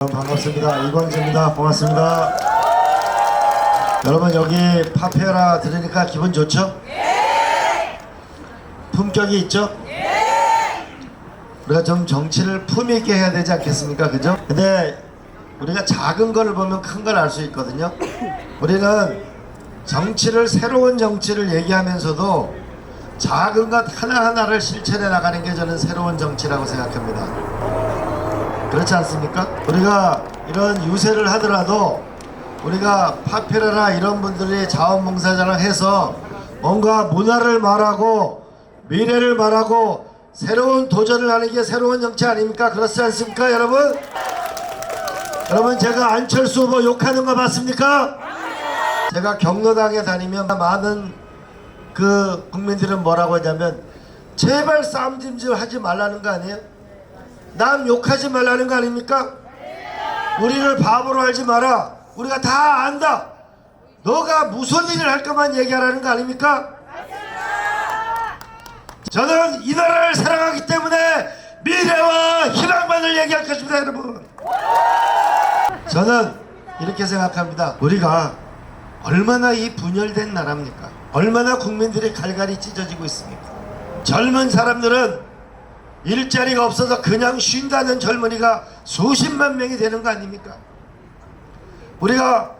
반갑습니다. 이광재입니다. 고맙습니다. 여러분 여기 파피아라 들으니까 기분 좋죠? 품격이 있죠? 우리가 좀 정치를 품위 있게 해야 되지 않겠습니까? 그죠? 근데 우리가 작은 걸 보면 큰 걸 알 수 있거든요. 우리는 정치를, 새로운 정치를 얘기하면서도 작은 것 하나하나를 실천해 나가는 게 저는 새로운 정치라고 생각합니다. 그렇지 않습니까? 우리가 이런 유세를 하더라도 우리가 파피라나 이런 분들이 자원봉사자를 해서 뭔가 문화를 말하고 미래를 말하고 새로운 도전을 하는 게 새로운 정치 아닙니까? 그렇지 않습니까 여러분? 여러분 제가 안철수 후보 욕하는 거 봤습니까? 제가 경로당에 다니면 많은 그 국민들은 뭐라고 하냐면 제발 싸움짐질 하지 말라는 거 아니에요? 남 욕하지 말라는 거 아닙니까? 우리를 바보로 알지 마라. 우리가 다 안다. 너가 무슨 일을 할 것만 얘기하라는 거 아닙니까? 저는 이 나라를 사랑하기 때문에 미래와 희망만을 얘기할 것입니다 여러분. 저는 이렇게 생각합니다. 우리가 얼마나 이 분열된 나라입니까? 얼마나 국민들이 갈갈이 찢어지고 있습니까? 젊은 사람들은 일자리가 없어서 그냥 쉰다는 젊은이가 수십만 명이 되는 거 아닙니까? 우리가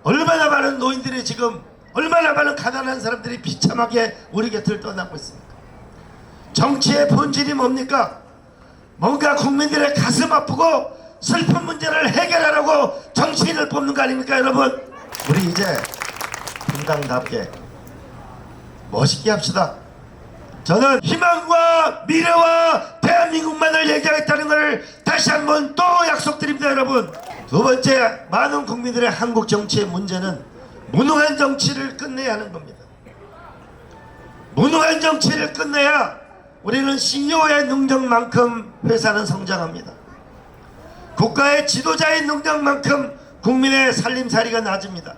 얼마나 많은 노인들이 지금, 얼마나 많은 가난한 사람들이 비참하게 우리 곁을 떠나고 있습니까? 정치의 본질이 뭡니까? 뭔가 국민들의 가슴 아프고 슬픈 문제를 해결하라고 정치인을 뽑는 거 아닙니까 여러분? 우리 이제 분당답게 멋있게 합시다. 저는 희망과 미래와 대한민국만을 얘기하겠다는 것을 다시 한번 또 약속드립니다 여러분. 두 번째, 많은 국민들의 한국 정치의 문제는 무능한 정치를 끝내야 하는 겁니다. 무능한 정치를 끝내야 우리는 CEO의 능력만큼 회사는 성장합니다. 국가의 지도자의 능력만큼 국민의 살림살이가 나아집니다.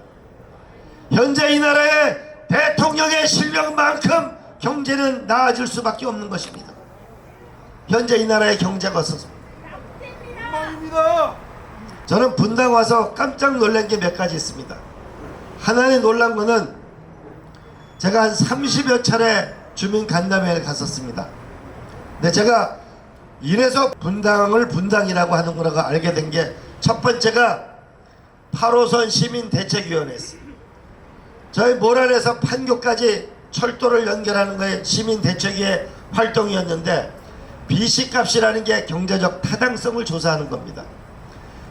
현재 이 나라의 대통령의 실력만큼 경제는 나아질 수밖에 없는 것입니다. 현재 이 나라의 경제가 없어서. 저는 분당 와서 깜짝 놀란 게 몇 가지 있습니다. 하나는 놀란 거는 제가 한 30여 차례 주민 간담회를 갔었습니다. 근데 제가 이래서 분당을 분당이라고 하는 거라고 알게 된 게 첫 번째가 8호선 시민대책위원회였어요. 저희 모란에서 판교까지 철도를 연결하는 거에 시민대책위의 활동이었는데 BC값이라는 게 경제적 타당성을 조사하는 겁니다.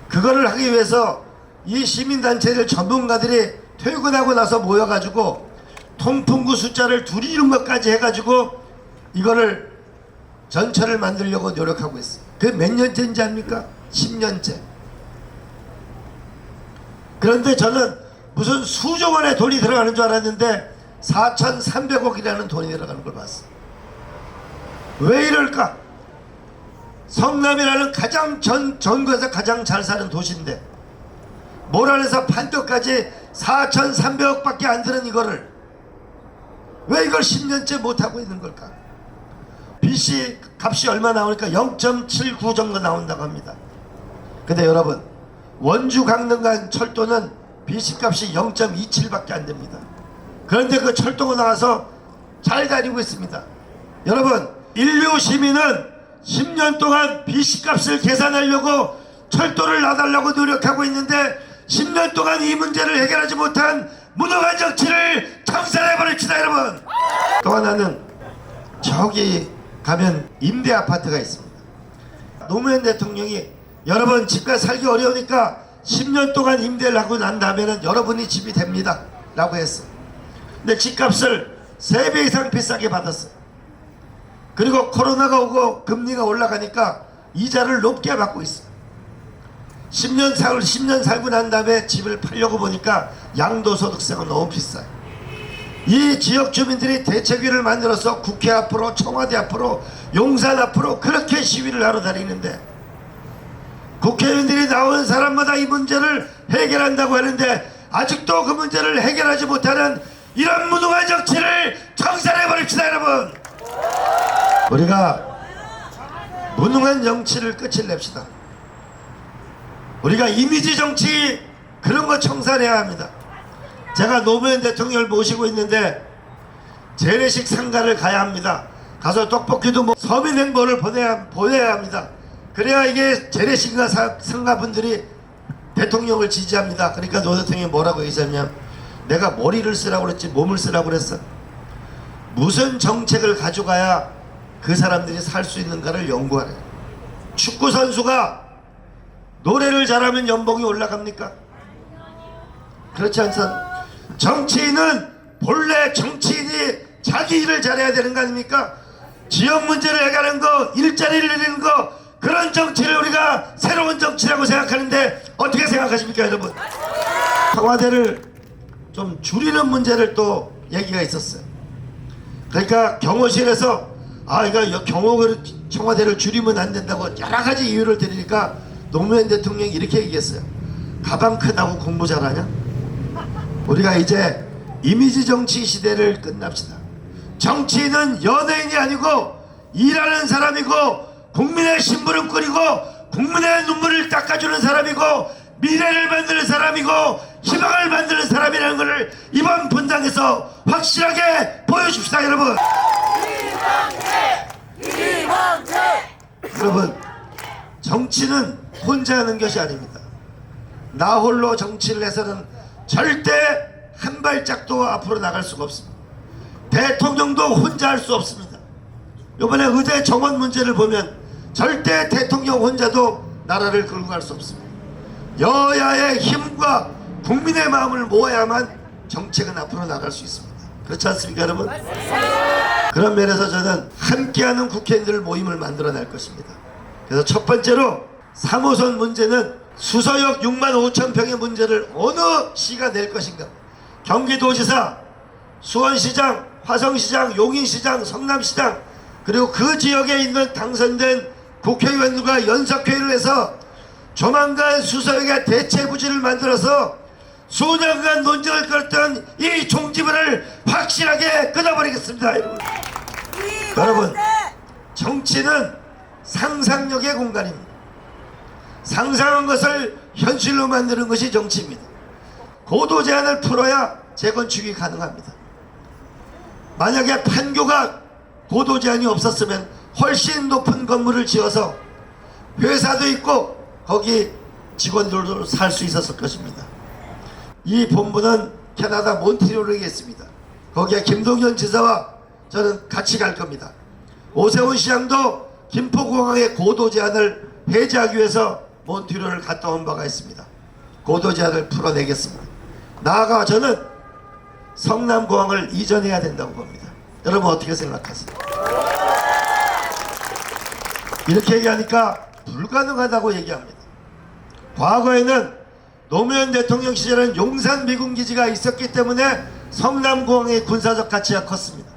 그거를 하기 위해서 이 시민단체들 전문가들이 퇴근하고 나서 모여가지고 통풍구 숫자를 줄이는 것까지 해가지고 이거를 전철을 만들려고 노력하고 있어요. 그게 몇 년째인지 압니까? 10년째. 그런데 저는 무슨 수조 원의 돈이 들어가는 줄 알았는데 4,300억이라는 돈이 들어가는 걸 봤어. 왜 이럴까? 성남이라는 가장 전국에서 가장 잘 사는 도시인데 모란에서 판교까지 4,300억 밖에 안 드는 이거를 왜 이걸 10년째 못하고 있는 걸까? BC 값이 얼마 나오니까 0.79 정도 나온다고 합니다. 근데 여러분 원주 강릉간 철도는 BC 값이 0.27밖에 안 됩니다. 그런데 그 철도가 나와서 잘 다니고 있습니다. 여러분 인류 시민은 10년 동안 BC 값을 계산하려고 철도를 놔달라고 노력하고 있는데 10년 동안 이 문제를 해결하지 못한 무능한 정치를 청산해버립시다 여러분. 또 하나는 저기 가면 임대 아파트가 있습니다. 노무현 대통령이 여러분 집값 살기 어려우니까 10년 동안 임대를 하고 난 다음에는 여러분이 집이 됩니다 라고 했어. 근데 집값을 3배 이상 비싸게 받았어요. 그리고 코로나가 오고 금리가 올라가니까 이자를 높게 받고 있어요. 10년 살고 난 다음에 집을 팔려고 보니까 양도소득세가 너무 비싸요. 이 지역 주민들이 대책위를 만들어서 국회 앞으로, 청와대 앞으로, 용산 앞으로 그렇게 시위를 하러 다니는데 국회의원들이 나오는 사람마다 이 문제를 해결한다고 하는데 아직도 그 문제를 해결하지 못하는 이런 무능한 정치를 청산해버립시다 여러분. 우리가 무능한 정치를 끝을 냅시다. 우리가 이미지 정치 그런 거 청산해야 합니다. 제가 노무현 대통령을 모시고 있는데 재래식 상가를 가야 합니다. 가서 떡볶이도 뭐 서민 행보를 보내야 합니다. 그래야 이게 재래식가 상가분들이 대통령을 지지합니다. 그러니까 노 대통령이 뭐라고 얘기했냐면 내가 머리를 쓰라고 그랬지 몸을 쓰라고 그랬어. 무슨 정책을 가져가야 그 사람들이 살 수 있는가를 연구하래. 축구 선수가 노래를 잘하면 연봉이 올라갑니까? 그렇지 않습니까? 정치인은 본래 정치인이 자기 일을 잘해야 되는 거 아닙니까? 지역 문제를 해결하는 거, 일자리를 내리는 거, 그런 정치를 우리가 새로운 정치라고 생각하는데 어떻게 생각하십니까, 여러분? 청와대를 좀 줄이는 문제를 또 얘기가 있었어요. 그러니까 경호실에서 이거 청와대를 줄이면 안 된다고 여러 가지 이유를 드리니까 노무현 대통령이 이렇게 얘기했어요. 가방 크다고 공부 잘하냐? 우리가 이제 이미지 정치 시대를 끝납시다. 정치인은 연예인이 아니고 일하는 사람이고 국민의 심부름 끓이고 국민의 눈물을 닦아주는 사람이고 미래를 만드는 사람이고 희망을 만드는 사람이라는 것을 이번 분당에서 확실하게 보여줍시다, 여러분. 여러분, 정치는 혼자 하는 것이 아닙니다. 나 홀로 정치를 해서는 절대 한 발짝도 앞으로 나갈 수가 없습니다. 대통령도 혼자 할 수 없습니다. 이번에 의대 정원 문제를 보면 절대 대통령 혼자도 나라를 끌고 갈 수 없습니다. 여야의 힘과 국민의 마음을 모아야만 정책은 앞으로 나갈 수 있습니다. 그렇지 않습니까, 여러분? 그런 면에서 저는 함께하는 국회의원들 모임을 만들어낼 것입니다. 그래서 첫 번째로 3호선 문제는 수서역 6만 5천 평의 문제를 어느 시가 낼 것인가. 경기도지사, 수원시장, 화성시장, 용인시장, 성남시장, 그리고 그 지역에 있는 당선된 국회의원들과 연석회의를 해서 조만간 수서역의 대체부지를 만들어서 수년간 논쟁을 끌었던 이 종지부를 확실하게 끊어버리겠습니다. 여러분, 정치는 상상력의 공간입니다. 상상한 것을 현실로 만드는 것이 정치입니다. 고도 제한을 풀어야 재건축이 가능합니다. 만약에 판교가 고도 제한이 없었으면 훨씬 높은 건물을 지어서 회사도 있고 거기 직원들도 살 수 있었을 것입니다. 이 본부는 캐나다 몬트리올에 있습니다. 거기에 김동연 지사와 저는 같이 갈 겁니다. 오세훈 시장도 김포공항의 고도 제한을 해제하기 위해서 몬트리올을 갔다 온 바가 있습니다. 고도 제한을 풀어내겠습니다. 나아가 저는 성남공항을 이전해야 된다고 봅니다. 여러분 어떻게 생각하세요? 이렇게 얘기하니까 불가능하다고 얘기합니다. 과거에는 노무현 대통령 시절에는 용산 미군기지가 있었기 때문에 성남공항의 군사적 가치가 컸습니다.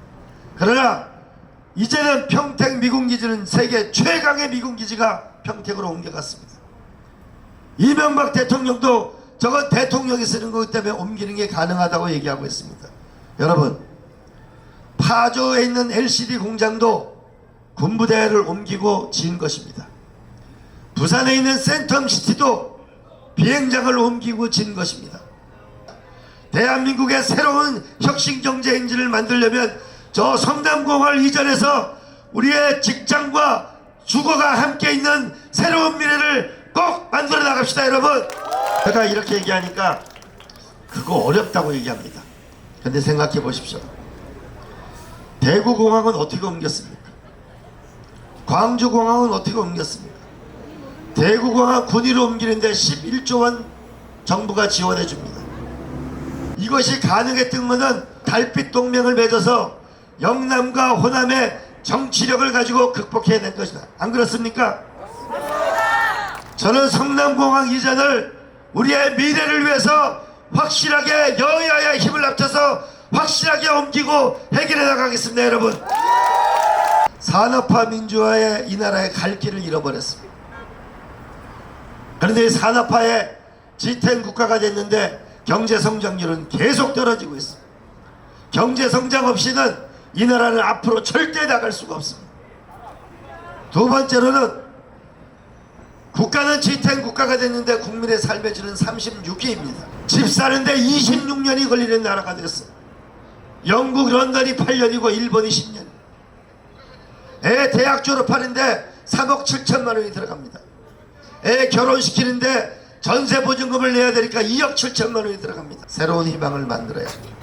그러나 이제는 평택 미군기지는 세계 최강의 미군기지가 평택으로 옮겨갔습니다. 이명박 대통령도 저건 대통령이 쓰는 거기 때문에 옮기는 게 가능하다고 얘기하고 있습니다. 여러분, 파주에 있는 LCD 공장도 군부대를 옮기고 지은 것입니다. 부산에 있는 센텀시티도 비행장을 옮기고 지은 것입니다. 대한민국의 새로운 혁신경제 엔진을 만들려면 저 성남공항을 이전해서 우리의 직장과 주거가 함께 있는 새로운 미래를 꼭 만들어 나갑시다, 여러분. 제가 이렇게 얘기하니까 그거 어렵다고 얘기합니다. 근데 생각해 보십시오. 대구공항은 어떻게 옮겼습니까? 광주공항은 어떻게 옮겼습니까? 대구공항 군위로 옮기는데 11조 원 정부가 지원해 줍니다. 이것이 가능했던 것은 달빛 동맹을 맺어서 영남과 호남의 정치력을 가지고 극복해낸 것이다. 안 그렇습니까? 저는 성남공항 이전을 우리의 미래를 위해서 확실하게 여야의 힘을 합쳐서 확실하게 옮기고 해결해 나가겠습니다, 여러분. 산업화 민주화에 이 나라의 갈 길을 잃어버렸습니다. 그런데 이 산업화에 지탱 국가가 됐는데 경제 성장률은 계속 떨어지고 있습니다. 경제 성장 없이는 이 나라는 앞으로 절대 나갈 수가 없습니다. 두 번째로는 국가는 지탱 국가가 됐는데 국민의 삶의 질은 36위입니다. 집 사는데 26년이 걸리는 나라가 됐어. 영국 런던이 8년이고 일본이 10년. 애 대학 졸업하는데 3억 7천만 원이 들어갑니다. 애 결혼시키는데 전세 보증금을 내야 되니까 2억 7천만 원이 들어갑니다. 새로운 희망을 만들어야 합니다.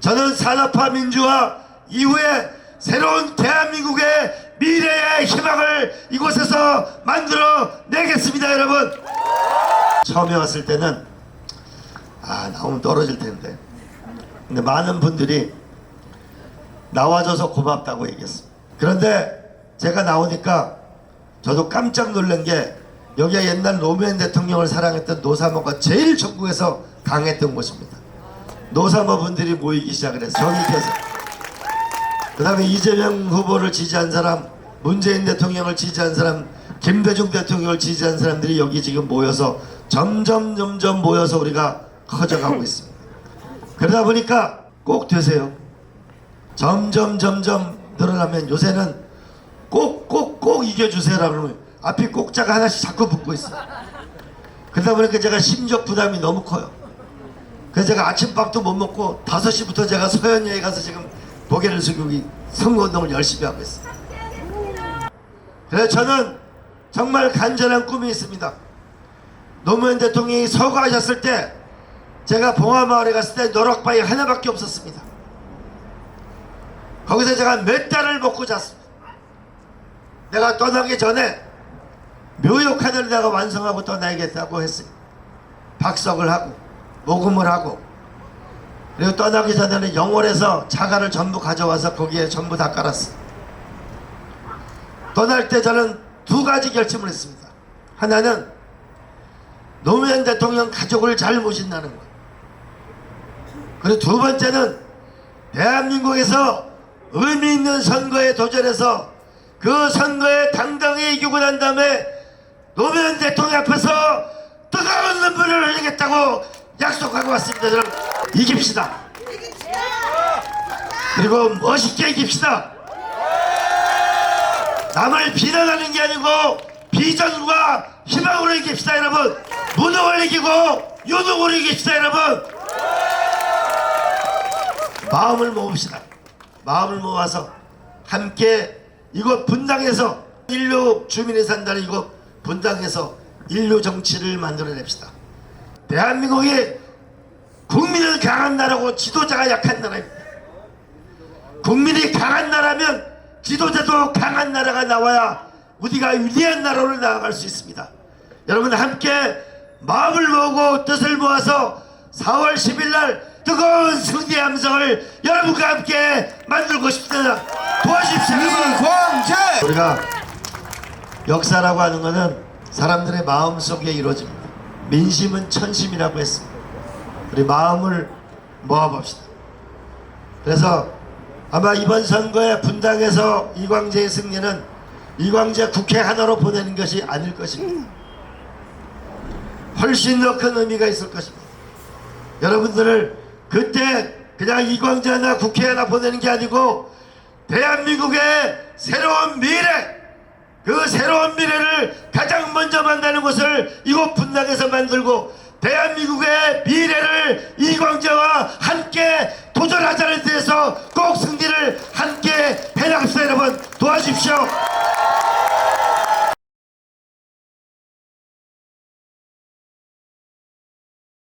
저는 산업화 민주화 이후에 새로운 대한민국의 미래의 희망을 이곳에서 만들어 내겠습니다. 여러분, 처음에 왔을 때는 나오면 떨어질 텐데, 근데 많은 분들이 나와줘서 고맙다고 얘기했습니다. 그런데 제가 나오니까 저도 깜짝 놀란 게, 여기가 옛날 노무현 대통령을 사랑했던 노사모가 제일 전국에서 강했던 곳입니다. 노사모 분들이 모이기 시작을 했어요. 정익해서. 그 다음에 이재명 후보를 지지한 사람, 문재인 대통령을 지지한 사람, 김대중 대통령을 지지한 사람들이 여기 지금 모여서 점점 모여서 우리가 커져가고 있습니다. 그러다 보니까 꼭 되세요. 점점 늘어나면 요새는 꼭 이겨주세요라고 그러면 앞이 꼭자가 하나씩 자꾸 붙고 있어요. 그러다 보니까 제가 심적 부담이 너무 커요. 그래서 제가 아침밥도 못 먹고 5시부터 제가 서현예에 가서 지금 고개를 숙이고 선거운동을 열심히 하고 있어요. 그래서 저는 정말 간절한 꿈이 있습니다. 노무현 대통령이 서거하셨을 때 제가 봉화마을에 갔을 때 노락바위 하나밖에 없었습니다. 거기서 제가 몇 달을 먹고 잤습니다. 내가 떠나기 전에 묘역하늘 내가 완성하고 떠나야겠다고 했어요. 박석을 하고 모금을 하고, 그리고 떠나기 전에는 영월에서 자갈을 전부 가져와서 거기에 전부 다 깔았어요. 떠날 때 저는 2가지 결심을 했습니다. 하나는 노무현 대통령 가족을 잘 모신다는 것, 그리고 2번째는 대한민국에서 의미 있는 선거에 도전해서 그 선거에 당당히 이기고 난 다음에 노무현 대통령 앞에서 뜨거운 눈물을 흘리겠다고 약속하고 왔습니다. 여러분, 이깁시다. 그리고 멋있게 이깁시다. 남을 비난하는 게 아니고 비전과 희망으로 이깁시다. 여러분, 무능을 이기고 유능으로 이깁시다. 여러분, 마음을 모읍시다. 마음을 모아서 함께 이곳 분당에서, 인류 주민이 산다는 이곳 분당에서 인류 정치를 만들어냅시다. 대한민국이 국민은 강한 나라고 지도자가 약한 나라입니다. 국민이 강한 나라면 지도자도 강한 나라가 나와야 우리가 위대한 나라로 나아갈 수 있습니다. 여러분, 함께 마음을 모으고 뜻을 모아서 4월 10일 날 뜨거운 승리의 함성을 여러분과 함께 만들고 싶습니다. 도와주십시오. 이광재! 우리가 역사라고 하는 것은 사람들의 마음 속에 이루어집니다. 민심은 천심이라고 했습니다. 우리 마음을 모아봅시다. 그래서 아마 이번 선거에 분당에서 이광재의 승리는 이광재 국회 하나로 보내는 것이 아닐 것입니다. 훨씬 더 큰 의미가 있을 것입니다. 여러분들을 그때 그냥 이광재 하나 국회 하나 보내는 게 아니고 대한민국의 새로운 미래, 그 새로운 미래를 가장 먼저 만드는 곳을 이곳 분당에서 만들고 대한민국의 미래를 이광재와 함께 도전하자는 데서 꼭 승리를 함께 해나갑시다. 여러분, 도와주십시오.